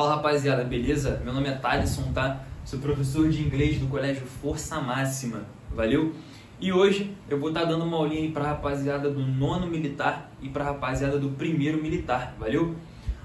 Fala rapaziada, beleza? Meu nome é Thalisson, tá? Sou professor de inglês do Colégio Força Máxima, valeu? E hoje eu vou estar dando uma aulinha aí pra rapaziada do 9º militar e pra rapaziada do 1º militar, valeu?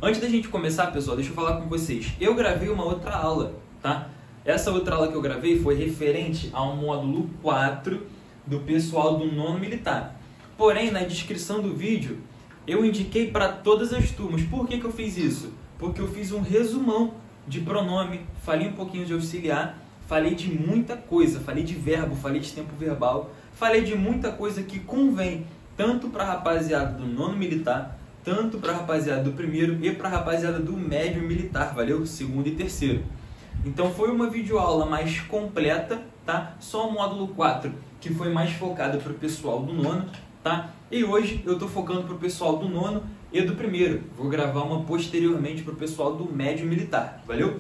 Antes da gente começar, pessoal, deixa eu falar com vocês. Eu gravei uma outra aula, tá? Essa outra aula que eu gravei foi referente ao módulo 4 do pessoal do 9º militar. Porém, na descrição do vídeo, eu indiquei para todas as turmas. Por que eu fiz isso? Porque eu fiz um resumão de pronome, falei um pouquinho de auxiliar, falei de muita coisa, falei de verbo, falei de tempo verbal, falei de muita coisa que convém tanto para a rapaziada do 9º militar, tanto para a rapaziada do 1º e para a rapaziada do médio militar, valeu? 2º e 3º. Então foi uma videoaula mais completa, tá? Só o módulo 4, que foi mais focado para o pessoal do 9º, tá? E hoje eu estou focando para o pessoal do 9º e do 1º. Vou gravar uma posteriormente para o pessoal do médio militar, valeu?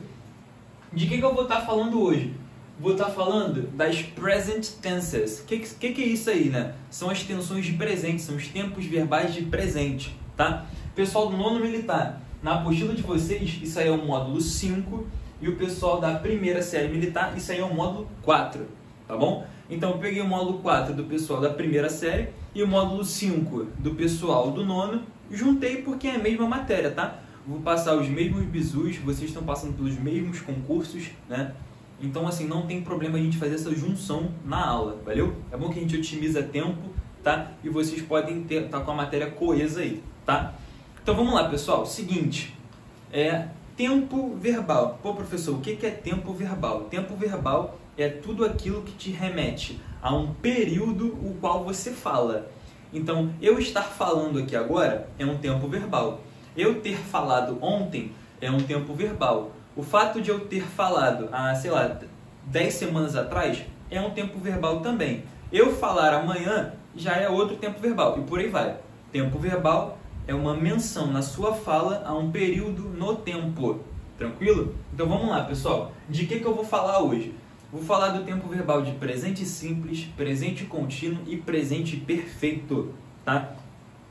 De que eu vou estar falando hoje? Vou estar falando das present tenses. O que é isso aí, né? São as tensões de presente, são os tempos verbais de presente, tá? Pessoal do 9º militar, na apostila de vocês, isso aí é o módulo 5, e o pessoal da 1ª série militar, isso aí é o módulo 4, tá bom? Então eu peguei o módulo 4 do pessoal da 1ª série e o módulo 5 do pessoal do 9º, juntei porque é a mesma matéria, tá? Vou passar os mesmos bizus, vocês estão passando pelos mesmos concursos, né? Então assim, não tem problema a gente fazer essa junção na aula, valeu? É bom que a gente otimiza tempo, tá? E vocês podem tá com a matéria coesa aí, tá? Então vamos lá, pessoal. Seguinte, tempo verbal. Pô, professor, o que é tempo verbal? Tempo verbal é tudo aquilo que te remete a um período o qual você fala. Então, eu estar falando aqui agora é um tempo verbal. Eu ter falado ontem é um tempo verbal. O fato de eu ter falado, sei lá, 10 semanas atrás é um tempo verbal também. Eu falar amanhã já é outro tempo verbal e por aí vai. Tempo verbal é uma menção na sua fala a um período no tempo. Tranquilo? Então vamos lá, pessoal. De que eu vou falar hoje? Vou falar do tempo verbal de presente simples, presente contínuo e presente perfeito, tá?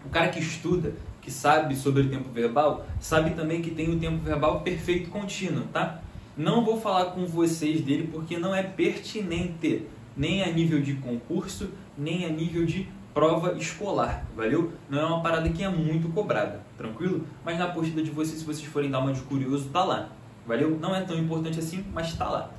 O cara que estuda, que sabe sobre o tempo verbal, sabe também que tem o tempo verbal perfeito contínuo, tá? Não vou falar com vocês dele porque não é pertinente, nem a nível de concurso, nem a nível de prova escolar, valeu? Não é uma parada que é muito cobrada, tranquilo? Mas na apostila de vocês, se vocês forem dar uma de curioso, tá lá, valeu? Não é tão importante assim, mas tá lá.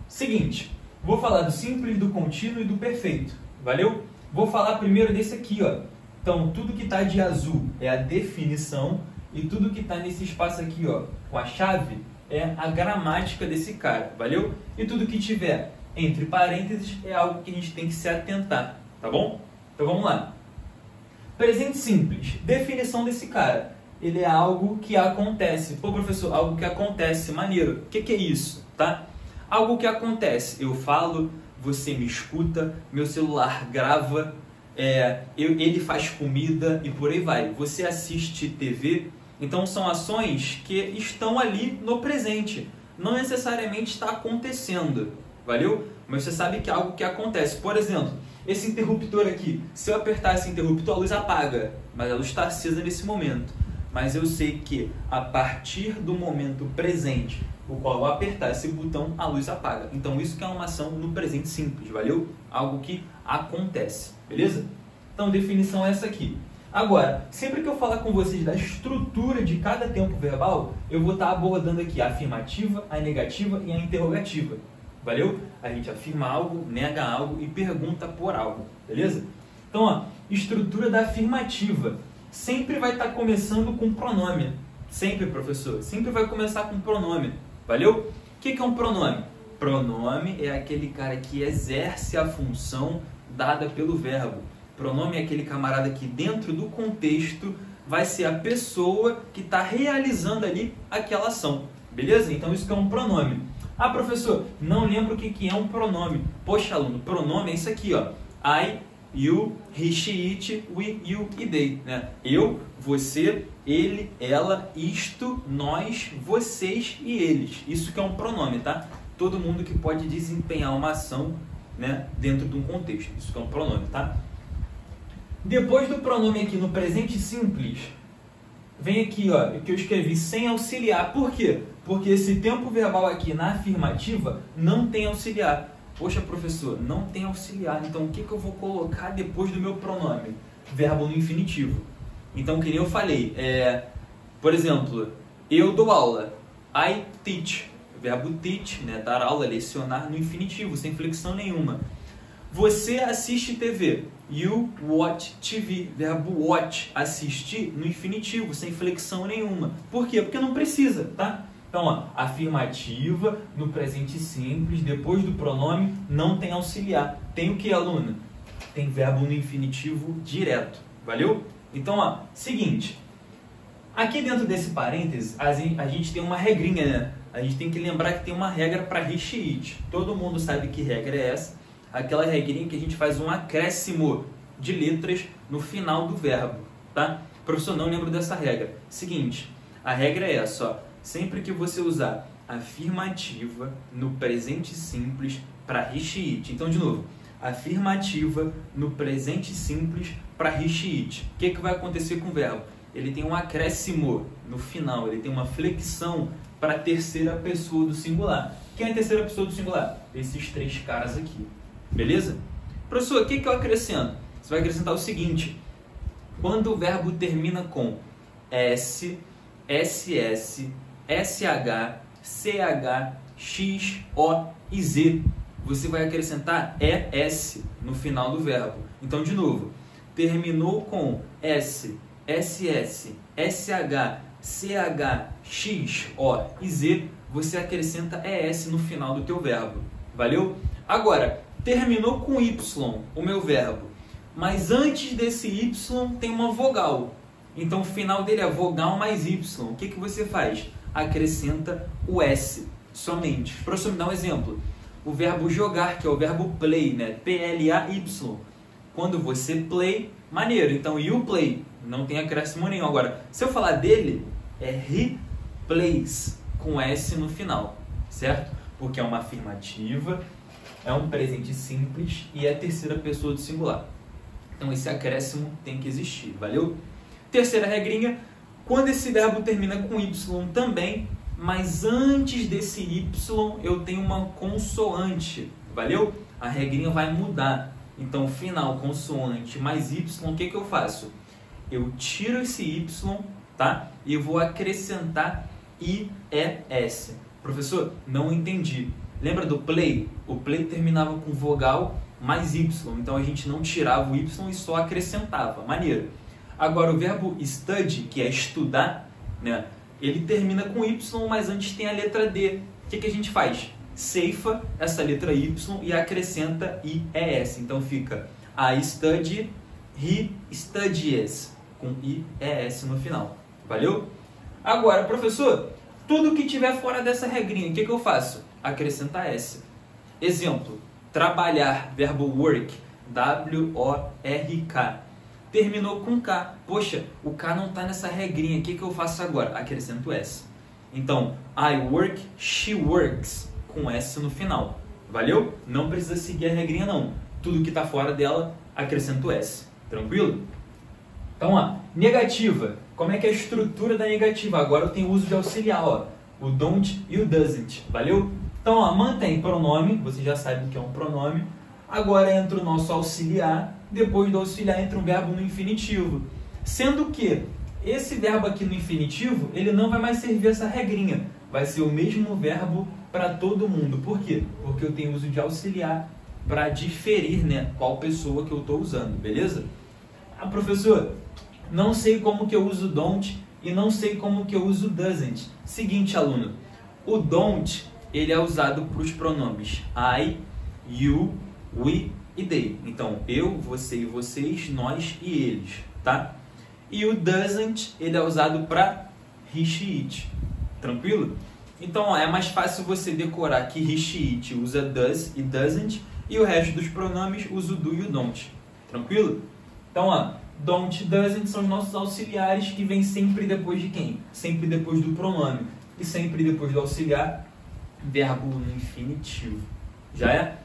Seguinte, vou falar do simples, do contínuo e do perfeito, valeu? Vou falar primeiro desse aqui, ó. Então, tudo que tá de azul é a definição e tudo que tá nesse espaço aqui, ó, com a chave, é a gramática desse cara, valeu? E tudo que tiver entre parênteses é algo que a gente tem que se atentar, tá bom? Então vamos lá. Presente simples, definição desse cara. Ele é algo que acontece. Pô, professor, algo que acontece, maneiro. O que é isso, tá? Algo que acontece. Eu falo, você me escuta, meu celular grava, ele faz comida e por aí vai. Você assiste TV. Então são ações que estão ali no presente. Não necessariamente está acontecendo, valeu? Mas você sabe que é algo que acontece. Por exemplo, esse interruptor aqui, se eu apertar esse interruptor, a luz apaga, mas a luz está acesa nesse momento. Mas eu sei que a partir do momento presente, o qual eu apertar esse botão, a luz apaga. Então isso que é uma ação no presente simples, valeu? Algo que acontece, beleza? Então definição é essa aqui. Agora, sempre que eu falar com vocês da estrutura de cada tempo verbal, eu vou estar abordando aqui a afirmativa, a negativa e a interrogativa. Valeu? A gente afirma algo, nega algo e pergunta por algo, beleza? Então, ó, estrutura da afirmativa. Sempre vai estar começando com pronome. Sempre, professor. Sempre vai começar com pronome. Valeu? O que é um pronome? Pronome é aquele cara que exerce a função dada pelo verbo. Pronome é aquele camarada que dentro do contexto vai ser a pessoa que está realizando ali aquela ação. Beleza? Então isso que é um pronome. Ah, professor, não lembro o que é um pronome. Poxa, aluno, pronome é isso aqui, ó. I, you, he, she, it, we, you e they. Né? Eu, você, ele, ela, isto, nós, vocês e eles. Isso que é um pronome, tá? Todo mundo que pode desempenhar uma ação, né, dentro de um contexto. Isso que é um pronome, tá? Depois do pronome aqui no presente simples, vem aqui, ó, que eu escrevi sem auxiliar. Por quê? Porque esse tempo verbal aqui na afirmativa não tem auxiliar. Poxa, professor, não tem auxiliar. Então, o que eu vou colocar depois do meu pronome? Verbo no infinitivo. Então, que nem eu falei, por exemplo, eu dou aula. I teach. Verbo teach, né? Dar aula, lecionar no infinitivo, sem flexão nenhuma. Você assiste TV. You watch TV. Verbo watch, assistir no infinitivo, sem flexão nenhuma. Por quê? Porque não precisa, tá? Então, ó, afirmativa no presente simples, depois do pronome, não tem auxiliar. Tem o que, aluna? Tem verbo no infinitivo direto. Valeu? Então, ó, seguinte. Aqui dentro desse parênteses, a gente tem uma regrinha, né? A gente tem que lembrar que tem uma regra para reach it. Todo mundo sabe que regra é essa. Aquela regrinha que a gente faz um acréscimo de letras no final do verbo, tá? Professor, não lembro dessa regra. Seguinte, a regra é essa, ó. Sempre que você usar afirmativa no presente simples para reach it. Então, de novo, afirmativa no presente simples para reach it. O que vai acontecer com o verbo? Ele tem um acréscimo no final, ele tem uma flexão para a terceira pessoa do singular. Quem é a terceira pessoa do singular? Esses três caras aqui. Beleza? Professor, o que eu acrescento? Você vai acrescentar o seguinte. Quando o verbo termina com S, SS, SH, CH, X, O e Z, você vai acrescentar ES no final do verbo. Então, de novo, terminou com S, SS, SH, CH, X, O e Z, você acrescenta ES no final do teu verbo. Valeu? Agora, terminou com Y, o meu verbo, mas antes desse Y tem uma vogal. Então, o final dele é vogal mais Y. O que você faz? Acrescenta o S somente. Professor, me dá um exemplo. O verbo jogar, que é o verbo play, né? P-L-A-Y. Quando você play, maneiro. Então, you play. Não tem acréscimo nenhum. Agora, se eu falar dele, é he plays, com S no final. Certo? Porque é uma afirmativa, é um presente simples e é a terceira pessoa do singular. Então, esse acréscimo tem que existir. Valeu? Terceira regrinha. Quando esse verbo termina com Y também, mas antes desse Y eu tenho uma consoante, valeu? A regrinha vai mudar. Então, final, consoante mais Y, o que eu faço? Eu tiro esse Y, tá? E vou acrescentar IES. Professor, não entendi. Lembra do play? O play terminava com vogal mais Y, então a gente não tirava o Y e só acrescentava. Maneiro. Agora, o verbo study, que é estudar, né? Ele termina com Y, mas antes tem a letra D. O que a gente faz? Ceifa essa letra Y e acrescenta IES. Então fica I study, he studies, com IES no final. Valeu? Agora, professor, tudo que tiver fora dessa regrinha, o que eu faço? Acrescenta S. Exemplo, trabalhar, verbo work, W-O-R-K. Terminou com K. Poxa, o K não está nessa regrinha. O que eu faço agora? Acrescento S. Então, I work, she works, com S no final. Valeu? Não precisa seguir a regrinha, não. Tudo que está fora dela, acrescento S. Tranquilo? Então, ó, negativa. Como é que é a estrutura da negativa? Agora eu tenho uso de auxiliar, ó. O don't e o doesn't. Valeu? Então, ó, mantém pronome. Você já sabe o que é um pronome. Agora entra o nosso auxiliar. Depois do auxiliar entra um verbo no infinitivo. Sendo que esse verbo aqui no infinitivo, ele não vai mais servir essa regrinha. Vai ser o mesmo verbo para todo mundo. Por quê? Porque eu tenho uso de auxiliar para diferir, né, qual pessoa que eu estou usando, beleza? Ah, professor, não sei como que eu uso don't e não sei como que eu uso doesn't. Seguinte, aluno, o don't, ele é usado para os pronomes I, you, we e they. Então, eu, você e vocês, nós e eles, tá? E o doesn't, ele é usado para he, she, it. Tranquilo? Então, ó, é mais fácil você decorar que he, she, it usa does e doesn't e o resto dos pronomes usa o do e o don't. Tranquilo? Então, ó, don't e doesn't são os nossos auxiliares que vêm sempre depois de quem? Sempre depois do pronome. E sempre depois do auxiliar, verbo no infinitivo. Já é?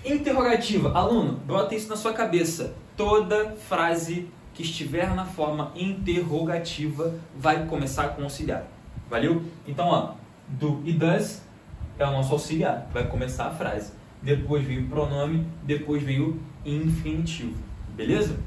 Interrogativa. Aluno, bota isso na sua cabeça. Toda frase que estiver na forma interrogativa vai começar com auxiliar. Valeu? Então, ó, do e does é o nosso auxiliar, vai começar a frase. Depois vem o pronome, depois vem o infinitivo. Beleza?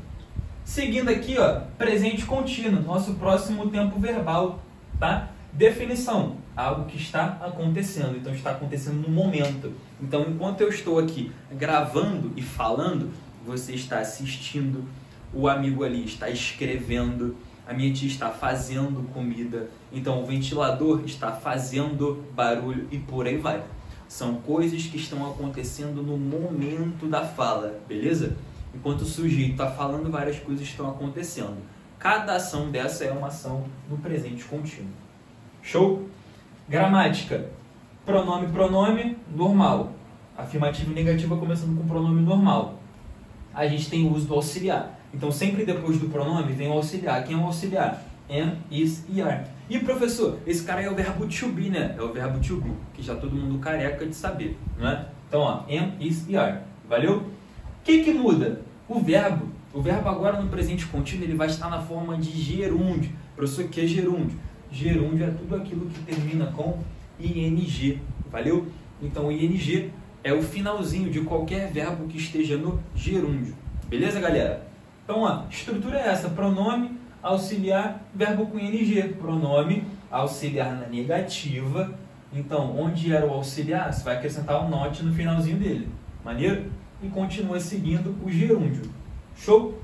Seguindo aqui, ó, presente contínuo, nosso próximo tempo verbal, tá? Definição, algo que está acontecendo, então está acontecendo no momento. Então, enquanto eu estou aqui gravando e falando, você está assistindo, o amigo ali está escrevendo, a minha tia está fazendo comida, então o ventilador está fazendo barulho e por aí vai. São coisas que estão acontecendo no momento da fala, beleza? Enquanto o sujeito está falando, várias coisas estão acontecendo. Cada ação dessa é uma ação no presente contínuo. Show? Gramática. Pronome, normal. Afirmativa e negativa começando com pronome normal. A gente tem o uso do auxiliar. Então, sempre depois do pronome vem o auxiliar. Quem é o auxiliar? Am, is e are. E, professor, esse cara é o verbo to be, né? É o verbo to be, que já todo mundo careca de saber, não é? Então, ó, am, is e are. Valeu? O que muda? O verbo. O verbo agora no presente contínuo ele vai estar na forma de gerúndio. Professor, o que é gerúndio? Gerúndio é tudo aquilo que termina com ing. Valeu? Então, o ing é o finalzinho de qualquer verbo que esteja no gerúndio. Beleza, galera? Então, a estrutura é essa. Pronome, auxiliar, verbo com ing. Pronome, auxiliar na negativa. Então, onde era o auxiliar, você vai acrescentar o not no finalzinho dele. Maneiro? E continua seguindo o gerúndio. Show?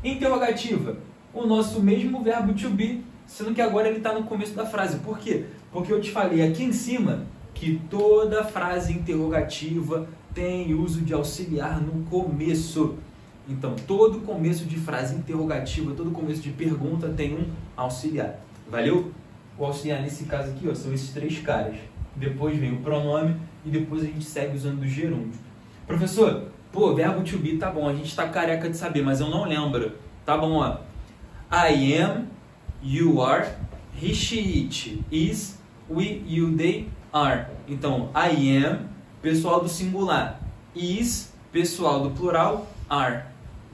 Interrogativa. O nosso mesmo verbo to be, sendo que agora ele está no começo da frase. Por quê? Porque eu te falei aqui em cima que toda frase interrogativa tem uso de auxiliar no começo. Então, todo começo de frase interrogativa, todo começo de pergunta tem um auxiliar. Valeu? O auxiliar nesse caso aqui, ó, são esses três caras. Depois vem o pronome e depois a gente segue usando o gerúndio. Professor, pô, verbo to be, tá bom, a gente tá careca de saber, mas eu não lembro. Tá bom, ó. I am, you are, he, she, it, is, we, you, they, are. Então, I am, pessoal do singular. Is, pessoal do plural, are.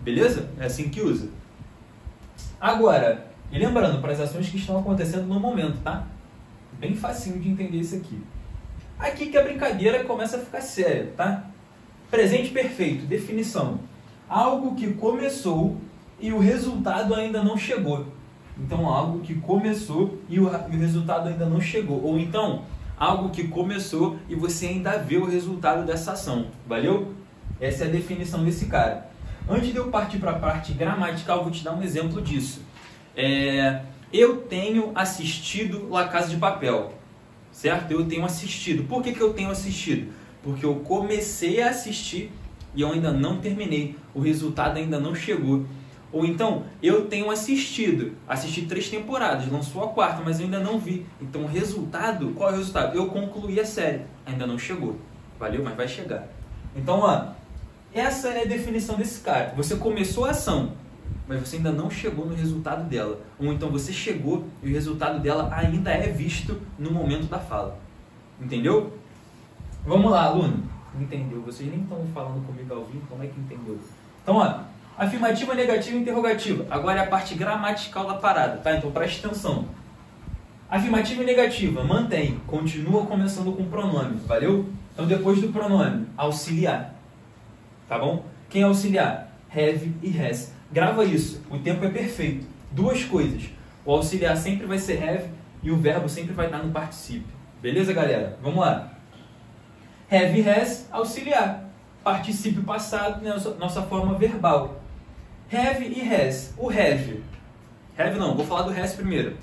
Beleza? É assim que usa. Agora, e lembrando, para as ações que estão acontecendo no momento, tá? Bem facinho de entender isso aqui. Aqui que a brincadeira começa a ficar séria, tá? Presente perfeito, definição. Algo que começou e o resultado ainda não chegou. Então, algo que começou e o resultado ainda não chegou. Ou então, algo que começou e você ainda vê o resultado dessa ação. Valeu? Essa é a definição desse cara. Antes de eu partir para a parte gramatical, eu vou te dar um exemplo disso. Eu tenho assistido La Casa de Papel, certo? Eu tenho assistido. Por que eu tenho assistido? Porque eu comecei a assistir e eu ainda não terminei. O resultado ainda não chegou. Ou então, eu tenho assisti 3 temporadas, lançou a 4ª, mas eu ainda não vi. Então, o resultado, qual é o resultado? Eu concluí a série, ainda não chegou. Valeu? Mas vai chegar. Então, ó, essa é a definição desse cara. Você começou a ação, mas você ainda não chegou no resultado dela. Ou então você chegou e o resultado dela ainda é visto no momento da fala. Entendeu? Vamos lá, aluno. Entendeu? Vocês nem estão falando comigo ao vivo, como é que entendeu? Então, ó, afirmativa, negativa e interrogativa. Agora é a parte gramatical da parada, tá? Então preste atenção. Afirmativa e negativa, mantém. Continua começando com pronome, valeu? Então depois do pronome, auxiliar. Tá bom? Quem é auxiliar? Have e has. Grava isso, o tempo é perfeito. Duas coisas. O auxiliar sempre vai ser have e o verbo sempre vai estar no particípio. Beleza, galera? Vamos lá. Have e has, auxiliar. Particípio passado, né? Nossa forma verbal. Have e has. O have. Have não, vou falar do has primeiro.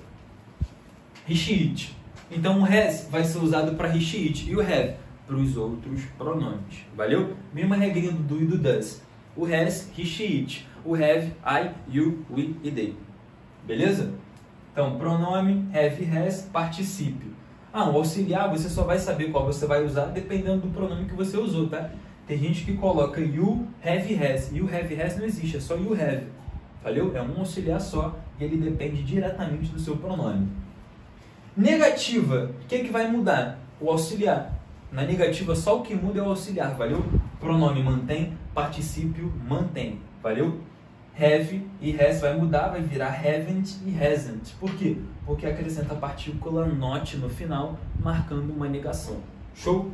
He, she, it. Então o has vai ser usado para he, she, it. E o have para os outros pronomes. Valeu? Mesma regrinha do do e do does. O has, he, she, it. O have, I, you, we e they. Beleza? Então, pronome, have, has, particípio. O auxiliar você só vai saber qual você vai usar dependendo do pronome que você usou, tá? Tem gente que coloca you, have, has. E o have, has não existe, é só you, have. Valeu? É um auxiliar só e ele depende diretamente do seu pronome. Negativa, o que vai mudar? O auxiliar. Na negativa, só o que muda é o auxiliar, valeu? Pronome mantém, particípio mantém, valeu? have e has vai mudar, vai virar haven't e hasn't. Por quê? Porque acrescenta a partícula not no final, marcando uma negação. Show?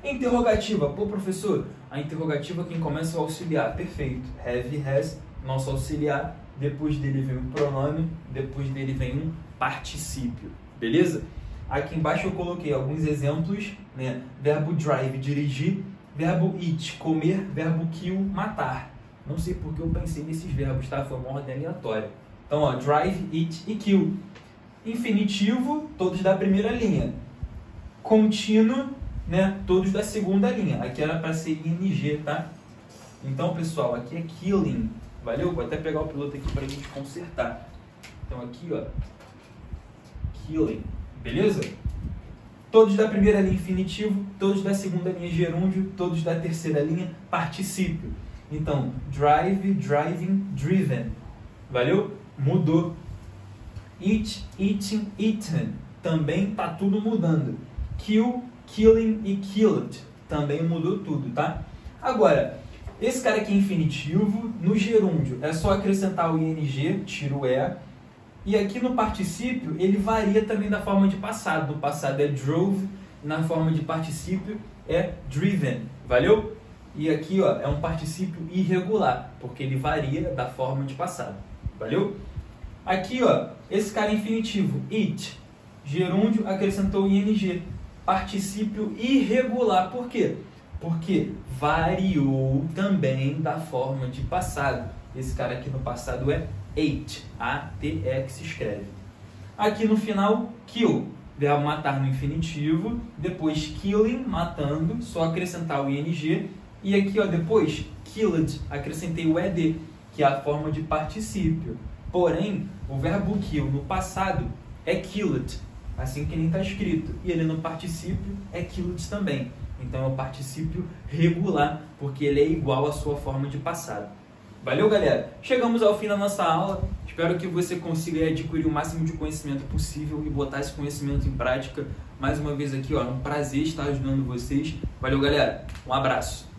Interrogativa. Pô, professor, a interrogativa quem começa é o auxiliar. Perfeito. Have e has, nosso auxiliar. Depois dele vem um pronome, depois dele vem um particípio. Beleza? Aqui embaixo eu coloquei alguns exemplos, né? Verbo drive, dirigir. Verbo eat, comer. Verbo kill, matar. Não sei porque eu pensei nesses verbos, tá? Foi uma ordem aleatória. Então, ó, drive, eat e kill. Infinitivo, todos da primeira linha. Contínuo, né? Todos da segunda linha. Aqui era para ser ing, tá? Então, pessoal, aqui é killing. Valeu? Vou até pegar o piloto aqui para a gente consertar. Então, aqui, ó. Killing. Beleza? Todos da primeira linha infinitivo, todos da segunda linha gerúndio, todos da terceira linha particípio. Então, drive, driving, driven. Valeu? Mudou. Eat, eating, eaten. Também tá tudo mudando. Kill, killing e killed. Também mudou tudo, tá? Agora, esse cara aqui é infinitivo. No gerúndio é só acrescentar o ing, tira o e. E aqui no particípio, ele varia também da forma de passado. No passado é drove, na forma de particípio é driven. Valeu? E aqui, ó, é um particípio irregular, porque ele varia da forma de passado. Valeu? Aqui, ó, esse cara é infinitivo, eat. Gerúndio acrescentou ing. Particípio irregular. Por quê? Porque variou também da forma de passado. Esse cara aqui no passado é ate. A-T-E que se escreve. Aqui no final, kill. Verbo matar no infinitivo. Depois killing, matando. Só acrescentar o ing. E aqui, ó, depois, killed, acrescentei o ed, que é a forma de particípio. Porém, o verbo kill no passado é killed, assim que nem está escrito. E ele no particípio é killed também. Então é o particípio regular, porque ele é igual à sua forma de passado. Valeu, galera? Chegamos ao fim da nossa aula. Espero que você consiga adquirir o máximo de conhecimento possível e botar esse conhecimento em prática. Mais uma vez aqui, ó, é um prazer estar ajudando vocês. Valeu, galera. Um abraço.